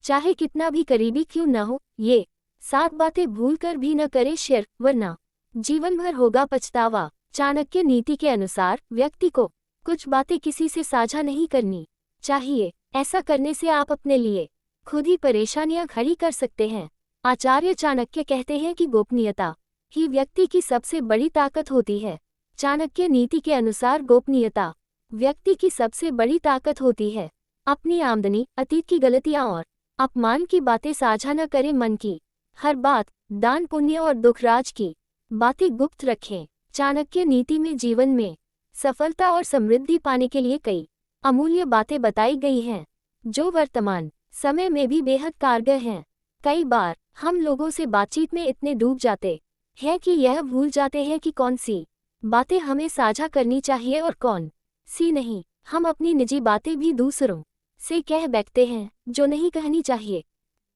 चाहे कितना भी करीबी क्यों न हो। ये 7 बातें भूल कर भी न करे शेयर, वरना जीवन भर होगा पछतावा। चाणक्य नीति के अनुसार व्यक्ति को कुछ बातें किसी से साझा नहीं करनी चाहिए। ऐसा करने से आप अपने लिए खुद ही परेशानियां खड़ी कर सकते हैं। आचार्य चाणक्य कहते हैं कि गोपनीयता ही व्यक्ति की सबसे बड़ी ताकत होती है। चाणक्य नीति के अनुसार गोपनीयता व्यक्ति की सबसे बड़ी ताकत होती है। अपनी आमदनी, अतीत की गलतियां और अपमान की बातें साझा न करें। मन की हर बात, दान पुण्य और दुखराज की बातें गुप्त रखें। चाणक्य नीति में जीवन में सफलता और समृद्धि पाने के लिए कई अमूल्य बातें बताई गई हैं, जो वर्तमान समय में भी बेहद कारगर हैं। कई बार हम लोगों से बातचीत में इतने डूब जाते हैं कि यह भूल जाते हैं कि कौन सी बातें हमें साझा करनी चाहिए और कौन सी नहीं। हम अपनी निजी बातें भी दूसरों से कह बैठते हैं जो नहीं कहनी चाहिए।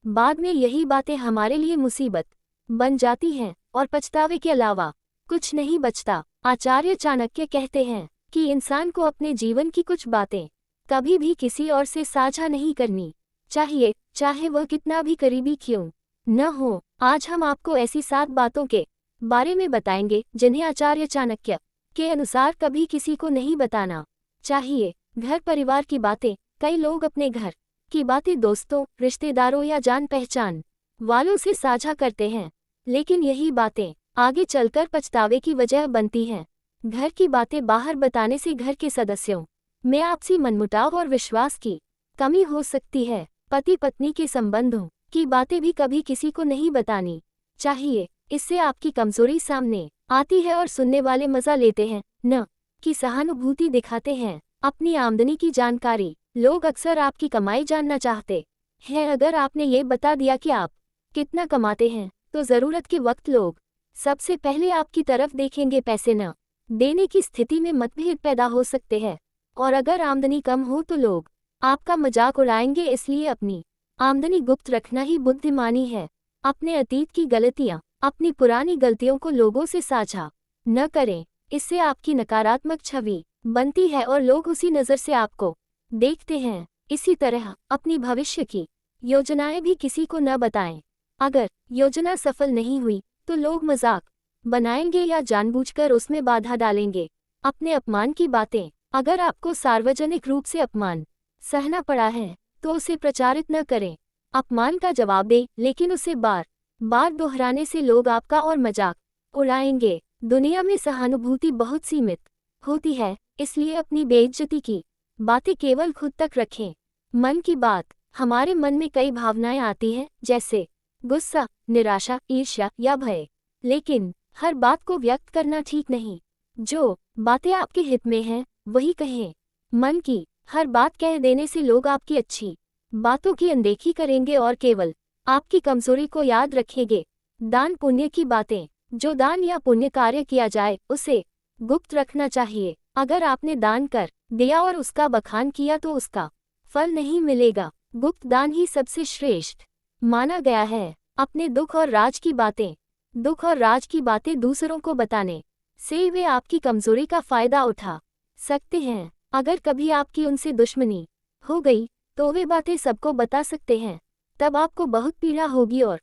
बाद में यही बातें हमारे लिए मुसीबत बन जाती हैं और पछतावे के अलावा कुछ नहीं बचता। आचार्य चाणक्य कहते हैं कि इंसान को अपने जीवन की कुछ बातें कभी भी किसी और से साझा नहीं करनी चाहिए, चाहे वह कितना भी करीबी क्यों न हो। आज हम आपको ऐसी 7 बातों के बारे में बताएंगे जिन्हें आचार्य चाणक्य के अनुसार कभी किसी को नहीं बताना चाहिए। घर परिवार की बातें। कई लोग अपने घर की बातें दोस्तों, रिश्तेदारों या जान पहचान वालों से साझा करते हैं, लेकिन यही बातें आगे चलकर पछतावे की वजह बनती हैं। घर की बातें बाहर बताने से घर के सदस्यों में आपसी मनमुटाव और विश्वास की कमी हो सकती है। पति पत्नी के संबंधों की बातें भी कभी किसी को नहीं बतानी चाहिए। इससे आपकी कमजोरी सामने आती है और सुनने वाले मजा लेते हैं, न कि सहानुभूति दिखाते हैं। अपनी आमदनी की जानकारी। लोग अक्सर आपकी कमाई जानना चाहते हैं। अगर आपने ये बता दिया कि आप कितना कमाते हैं, तो ज़रूरत के वक्त लोग सबसे पहले आपकी तरफ देखेंगे। पैसे न देने की स्थिति में मतभेद पैदा हो सकते हैं, और अगर आमदनी कम हो तो लोग आपका मजाक उड़ाएंगे। इसलिए अपनी आमदनी गुप्त रखना ही बुद्धिमानी है। अपने अतीत की गलतियां, अपनी पुरानी गलतियों को लोगों से साझा न करें। इससे आपकी नकारात्मक छवि बनती है और लोग उसी नज़र से आपको देखते हैं। इसी तरह अपनी भविष्य की योजनाएं भी किसी को न बताएं। अगर योजना सफल नहीं हुई तो लोग मजाक बनाएंगे या जानबूझकर उसमें बाधा डालेंगे। अपने अपमान की बातें। अगर आपको सार्वजनिक रूप से अपमान सहना पड़ा है तो उसे प्रचारित न करें। अपमान का जवाब दें, लेकिन उसे बार बार दोहराने से लोग आपका और मजाक उड़ाएंगे। दुनिया में सहानुभूति बहुत सीमित होती है, इसलिए अपनी बेइज्जती की बातें केवल खुद तक रखें। मन की बात। हमारे मन में कई भावनाएं आती हैं, जैसे गुस्सा, निराशा, ईर्ष्या या भय, लेकिन हर बात को व्यक्त करना ठीक नहीं। जो बातें आपके हित में हैं वही कहें। मन की हर बात कह देने से लोग आपकी अच्छी बातों की अनदेखी करेंगे और केवल आपकी कमजोरी को याद रखेंगे। दान पुण्य की बातें। जो दान या पुण्य कार्य किया जाए उसे गुप्त रखना चाहिए। अगर आपने दान कर दिया और उसका बखान किया तो उसका फल नहीं मिलेगा। गुप्त दान ही सबसे श्रेष्ठ माना गया है। अपने दुख और राज की बातें। दुख और राज की बातें दूसरों को बताने से वे आपकी कमजोरी का फायदा उठा सकते हैं। अगर कभी आपकी उनसे दुश्मनी हो गई तो वे बातें सबको बता सकते हैं। तब आपको बहुत पीड़ा होगी और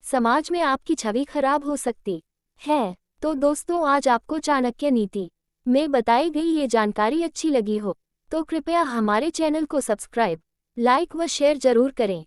समाज में आपकी छवि खराब हो सकती है। तो दोस्तों, आज आपको चाणक्य नीति में बताई गई ये जानकारी अच्छी लगी हो तो कृपया हमारे चैनल को सब्सक्राइब, लाइक व शेयर जरूर करें।